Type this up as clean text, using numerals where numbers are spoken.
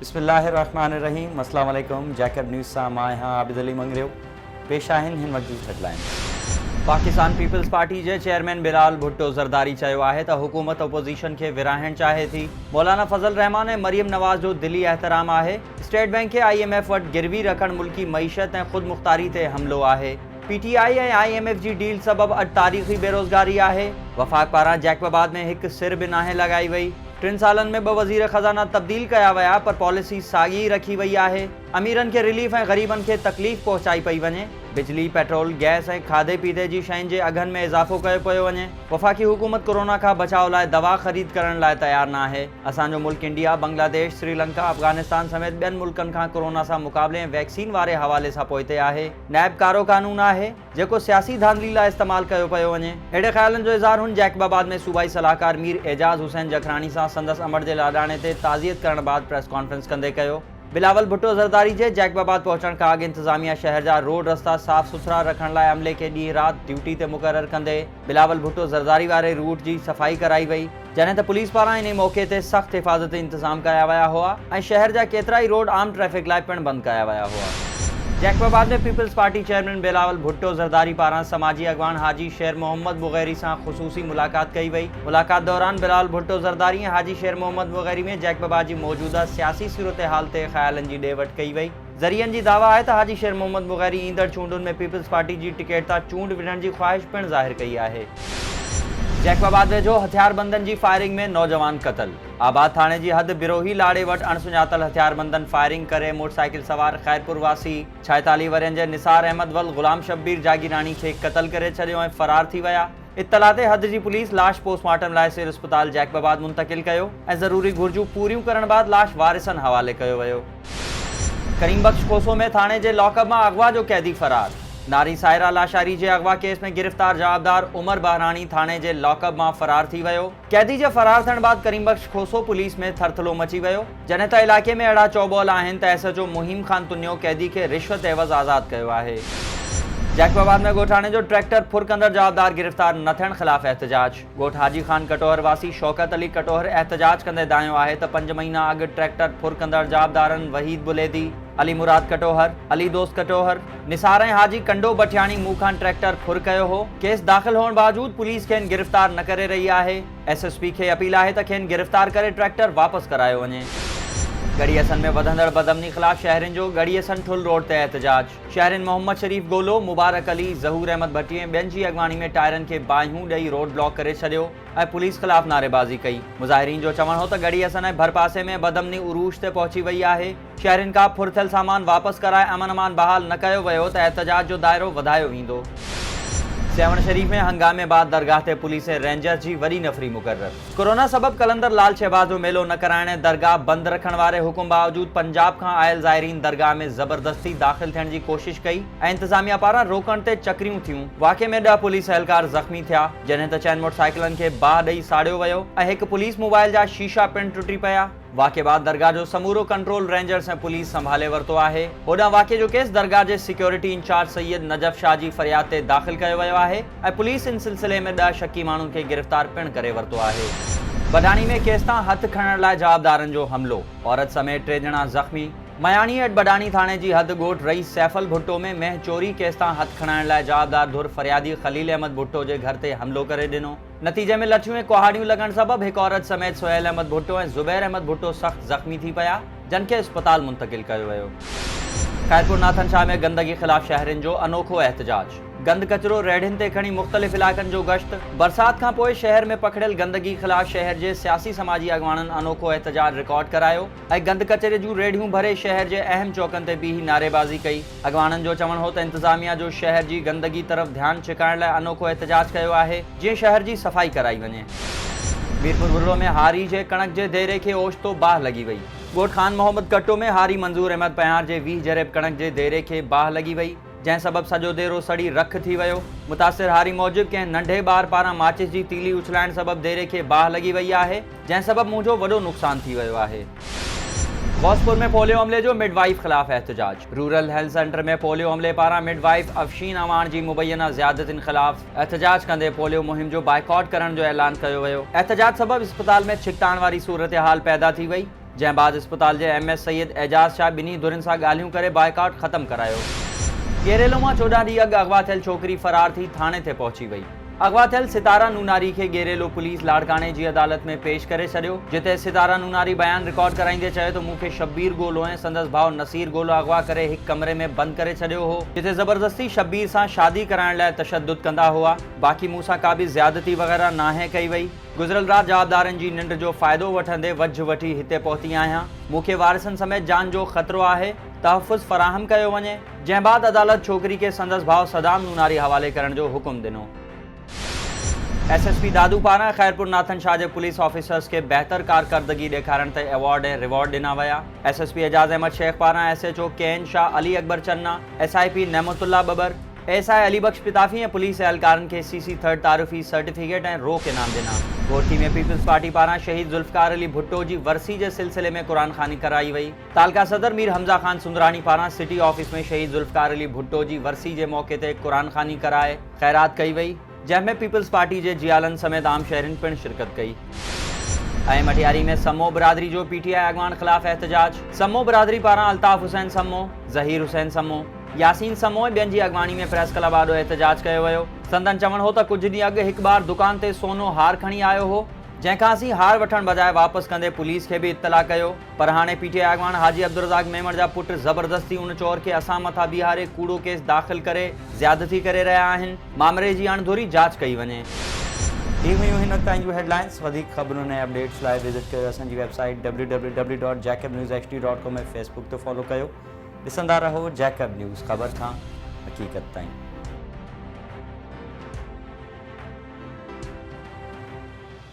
बिस्मिल्लाहिर्रहमानिर्रहीम। अस्सलाम वालेकुम। जैकब न्यूज़ सां मां आहियां आबिद अली मंगरियो। पेश आहिनि हिन वक़्त जी हेडलाइन। पाकिस्तान पीपल्स पार्टी के चेयरमैन बिलाल भुट्टो ज़रदारी चयो आहे त हुकूमत अपोज़िशन के विराहण चाहे थी। मौलाना फज़ल रहमान ऐं मरियम नवाज़ जो दिली एहतराम आहे। स्टेट बैंक के IMF वटि गिरवी रखण मुल्की मईशत ऐं ख़ुद मुख्तारी ते हमलो आहे। PTI ऐं IMF जी डील सबब अॼु तारीख़ी बेरोज़गारी आहे। वफ़ाक पारां जैकबाबाद में हिकु सिर बि नाहे लॻाई वई। 3 सालनि में 2 वज़ीर ख़ज़ाना तब्दील कया विया पर पॉलिसी साॻी रखी वई आहे। अमीरनि खे रिलीफ ऐं ग़रीबनि खे तकलीफ़ पहुचाई पई वञे। बिजली, पेट्रोल, गैस ऐं खाधे पीते जी शयुनि जे अघनि में इज़ाफ़ो कयो पियो वञे। वफ़ाक़ी हुकूमत कोरोना खां बचाव लाइ दवा ख़रीद करण लाइ तयारु न आहे। असांजो मुल्क इंडिया, बांग्लादेश, श्रीलंका, अफ़गानिस्तान समेत ॿियनि मुल्कनि खां कोरोना सां मुक़ाबले ऐं वैक्सीन वारे हवाले सां पोइते आहे। नैब कारो क़ानून आहे जेको सियासी धांधली लाइ इस्तेमालु कयो पियो वञे। अहिड़े ख़्यालनि जो इज़हार हुन जैकबाबाद में सूबाई सलाहकार मीर एजाज़ हुसैन जखरानी सां संदसि अमर जे लाॾाणे ते ताज़ियत करण बाद प्रेस कॉन्फ्रेंस कंदे कयो। बिलावल भुट्टो ज़रदारी जे जैकबाबाद पहुचण खां अॻु इंतज़ामिया शहर जा रोड रस्ता साफ़ सुथरा रखण लाइ अमले खे ॾींहुं राति ड्यूटी ते मुक़ररु कंदे बिलावल भुट्टो ज़रदारी वारे रूट जी सफ़ाई कराई वई, जॾहिं त पुलिस पारां इन मौक़े ते सख़्तु हिफ़ाज़ती इंतज़ाम कया विया हुआ ऐं शहर जा केतिरा ई रोड आम ट्रैफ़िक लाइ पिणु बंदि कया विया हुआ। जैकबाबाद में peoples party chairman Bilawal Bhutto Zardari पारां समाजी अगवान हाजी शेर मोहम्मद बुग़ैरी सां ख़ुसूसी मुलाक़ात कई वई। मुलाक़ात दौरान बिलावल भुट्टो ज़रदारी ऐं हाजी शेर मोहम्मद बुग़ैरी में जैकबाबाद जी मौजूदा सियासी सूरत हाल ते ख़्यालनि जी ॾे वठि कई वई। ज़रियनि जी दावा आहे त हाजी शेर मोहम्मद बुग़ैरी ईंदड़ चूंडुनि में पीपल्स पार्टी जी टिकट तां चूंड विढ़ण जी ख़्वाहिश पिणु ज़ाहिर कई आहे। जैकबाबाद वेझो हथियारबंदनि जी फायरिंग में नौजवान क़तल। आबाद थाणे जी हद बिरोही लाड़े वटि अणसुञातल हथियारबंदनि फायरिंग करे मोटरसाइकिल सवार ख़ैरपुर वासी 46 वरनि जे निसार अहमद वल ग़ुलाम शब्बीर जागीरानी खे क़तल करे छॾियो ऐं फ़रार थी विया। इत्तला ते हद जी पुलिस लाश पोस्टमार्टम लाइ सिर अस्पताल जैकबाबाद मुंतक़िल कयो ऐं ज़रूरी घुर्जूं पूरियूं करण बाद लाश वारिसनि हवाले कयो वियो। करीम बख्श खोसो में थाणे जे लॉकअप मां अगवा जो कैदी फ़रार। नारी सायरा लाशारी जे अगवा केस में गिरफ़्तार जवाबदार उमर बहरानी थाणे जे लॉकअप मां फ़रार थी वियो। कैदी जे फ़रार थियण बाद करीम बख्श खोसो पुलिस में थरथलो मची वियो, जॾहिं त इलाइक़े में अहिड़ा चौबोल आहिनि त SHO मुहिम ख़ान तुन्यो कैदी खे रिश्वत एवज़ आज़ादु कयो आहे। जैकबाबाद में ॻोठाणे जो ट्रैक्टर फुर कंदड़ जवाबदार गिरफ़्तार न थियण ख़िलाफ़ एहतजाज। ॻोठ हाजी ख़ान कटोहर वासी शौकत अली कटोहर एहतजाज कंदे दायो आहे त 5 महीना अॻु ट्रैक्टर फुर कंदड़ जवाबदारनि वहीद बुलेदी, अली मुराद कटोहर, अली दोस्त कटोहर, निसार ऐं हाजी कंडो बठियाणी मूं खां ट्रैक्टर फुर कयो हो। केस दाख़िल हुअण बावजूद पुलिस खेनि गिरफ़्तार न करे रही आहे। SSP खे अपील आहे त खेनि गिरफ़्तार करे ट्रैक्टर वापसि करायो वञे। गड़ीअसन में वधंदड़ बदअमनी ख़िलाफ़ शहरिन जो गड़ीअसन ठुल रोड ते एहतजाज। शहरिन मोहम्मद शरीफ गोलो, मुबारक अली, ज़हूर अहमद भट्टी ऐं ॿियनि जी अॻवानी में टायरनि खे बाहियूं ॾेई रोड ब्लॉक करे छॾियो ऐं पुलिस ख़िलाफ़ नारेबाज़ी कई। मुज़ाहिरीन जो चवणु हो त गड़ीअसन ऐं भरपासे में बदअमनी उरूज ते पहुची वई आहे। शहरिन खां फुर थियल सामान वापसि कराए अमन अमान बहाल न कयो वियो त एहतजाज जो दाइरो वधायो वेंदो। सेवण शरीफ में हंगामे बाद दरगाह ते पुलिस ऐं रेंजर जी वॾी नफ़री मुक़रर। कोरोना सबब कलंदर लाल शहबाज जो मेलो न कराइण ऐं दरगाह बंदि रखण वारे हुकुम बावजूद पंजाब खां आयल ज़ाइरीन दरगाह में ज़बरदस्ती दाख़िल थियण जी कोशिश कई ऐं इंतज़ामिया पारां रोकण ते चकरियूं थियूं। वाक़े में 10 पुलिस एहलकार ज़ख़्मी थिया, जॾहिं त 4 मोटरसाइकिलनि खे बाहि ॾेई साड़ियो वियो ऐं हिकु पुलिस मोबाइल जा शीशा पिणु टुटी पिया। वाक़े बाद दरगाह जो समूरो कंट्रोल रेंजर्स ऐं पुलिस संभाले वरितो आहे। होॾां वाक़े जो केस दरगाह जे सिक्योरिटी इंचार्ज सैयद नजफ शाह जी फ़रियाद ते दाख़िल कयो वियो आहे ऐं पुलिस इन सिलसिले में 10 शकी माण्हुनि खे गिरफ़्तार पिणु करे वरितो आहे। बडाणी में केस तां हथ खणण लाइ जवाबदारनि जो हमलो, औरत समेत 3 ॼणा ज़ख़्मी। मयानी एट बडाणी थाणे जी हद ॻोठ रईस सैफल भुट्टो में महं चोरी केस तां हथ खणाइण लाइ जवाबदार धुर फ़रियादी ख़लील अहमद भुट्टो जे घर ते हमलो करे ॾिनो। नतीजे में लठियूं ऐं कुहाड़ियूं लॻण सबब हिकु औरत समेत सुहेल अहमद भुट्टो ऐं ज़ुबैर अहमद भुट्टो सख़्तु ज़ख़्मी थी पिया, जिन खे अस्पताल मुंतक़िल कयो वियो। ख़ैरपुर नाथन शाह में गंदगी ख़िलाफ़ शहरिन जो अनोखो एहतजाज। गंद कचरो रेढ़िन ते खणी मुख़्तलिफ़ इलाइक़नि जो गश्त। बरसात खां पोइ शहर में पखड़ियल गंदगी ख़िलाफ़ शहर जे सियासी समाजी अॻवाननि अनोखो एहतजाज रिकॉर्ड करायो ऐं गंद कचरे जूं रेढ़ियूं भरे शहर जे अहम चौकनि ते बीही नारेबाज़ी कई। अॻवाननि जो चवणु हो त इंतज़ामिया जो शहर जी गंदगी तरफ़ ध्यानु छिकाइण लाइ अनोखो एहतजाज कयो आहे, जीअं शहर जी सफ़ाई कराई वञे। मीरपुर बुर्रो में हारी जे कणक जे देरे खे ओचितो बाहि लॻी वई। ॻोठ ख़ान मोहम्मद कट्टो में हारी मंज़ूर अहमद पयार जे 20 जरेब कणक जे देरे खे बाहि लॻी वई, जंहिं सबब सॼो देरो सड़ी रख थी वियो। मुतासिर हारी मूजिब कंहिं नंढे ॿार पारां माचिस जी तीली उछलाइण सबब देरे खे बाहि लॻी वई आहे, जंहिं सबब मुंहिंजो वॾो नुक़सान थी वियो आहे। गौसपुर में पोलियो हमले जो मिडवाइफ ख़िलाफ़ एहतजाज। रूरल हेल्थ सेंटर में पोलियो हमले पारां मिडवाइफ अफशीन अवान जी मुबैना ज़ियादतिन ख़िलाफ़ एहतजाज कंदे पोलियो मुहिम जो बाइकॉट करण जो ऐलान कयो वियो। एहतजाज सबब अस्पताल में छिकटाइण वारी सूरत हाल पैदा थी वई। जंहिं बाद अस्पताल जे MS सैयद एजाज शाह ॿिन्ही धुरनि सां ॻाल्हियूं करे बॉयकॉट ख़त्म करायो। गेरेलो मां 14 ॾींहं अॻु अगवा थियल छोकिरी फरार थी थाणे ते पहुची वई। अगवा थियल सितारा नूनारी खे गेरेलो पुलिस लाड़काने जी अदालत में पेश करे छॾियो, जिते सितारा नूनारी बयान रिकॉर्ड कराईंदे चयो त मूंखे शब्बीर गोलो ऐं संदसि भाउ नसीर गोलो अगवा करे हिकु कमरे में बंदि करे छॾियो हो, जिते ज़बरदस्ती शब्बीर सां शादी कराइण लाइ तशद्दुद कंदा हुआ। बाक़ी मूंसां का बि ज़्यादती वग़ैरह नाहे कई वई। गुज़िरियल राति जवाबदारनि जी निंड जो फ़ाइदो वठंदे वझ वठी हिते पहुती आहियां। मूंखे वारिसनि समेत जान जो ख़तरो आहे, तहफ़ुज़ फ़राहम कयो वञे। जंहिं बाद अदालत छोकिरी खे संदसि भाउ सदाम नूनारी हवाले करण जो हुकुम ॾिनो। SSP दादू पारां खैरपुर नाथन शाह जे पुलिस ऑफिसर्स के बेहतर कारकर्दगी ॾेखारण ते अवॉर्ड ऐं रिवॉर्ड ॾिना विया। SSP एजाज अहमद शेख पारां SHO KN शाह, अली अकबर चन्ना, SIP नेमतुल्ला बबर, SI अली बख्श पिताफी ऐं पुलिस एहलकारनि खे CC थर्ड तारीफ़ी सर्टिफिकेट ऐं रोक इनाम ॾिना। घोटी में पीपल्स पार्टी पारां शहीद ज़ुल्फ़कार अली भुट्टो जी वरसी जे सिलसिले में क़ुरान ख़ानी कराई वई। तालका सदर मीर हमज़ा ख़ान सुंदरानी पारां सिटी ऑफिस में शहीद ज़ुल्फ़कार अली भुट्टो जी वरसी जे मौक़े ते क़ुरान ख़ानी कराए ख़ैरात कई वई, जंहिंमें पीपल्स पार्टी जे जियालनि समेत आम शहरिन पिणु शिरकत कई। ऐं मटियारी में समो बिरादरी जो PTI अॻवान ख़िलाफ़ एहतजाज। समो बिरादरी पारां अल्ताफ़ हुसैन समो, ज़हीर हुसैन समो, यासीन समो ऐं ॿियनि जी अॻवानी में प्रेस क्लब आॾो एहतजाज कयो वियो। संदन चवण हो त कुझु ॾींहं अॻु हिकु बार दुकान ते सोनो हार खणी आयो हो, जंहिंखां असीं हार वठण बजाए वापसि कंदे पुलिस खे बि इत्तला कयो, पर हाणे PTI अॻवान हाजी अब्दुर्रज़ाक मेमण जा पुट ज़बरदस्ती उन चोर खे असां मथां बीहारे कूड़ो केस दाख़िल करे ज़्यादती करे रहिया आहिनि। मामले जी अणधूरी जांच कई वञे। ही हुयूं हिन वक़्त जूं हेडलाइंस। वधीक ख़बरुनि ऐं अपडेट्स लाइ विज़िट कयो असांजी वेबसाइट www.jacobnewsht.com ऐं फेसबुक ते फॉलो कयो। ॾिसंदा रहो जैकब न्यूज़, ख़बर खां हक़ीक़त ताईं।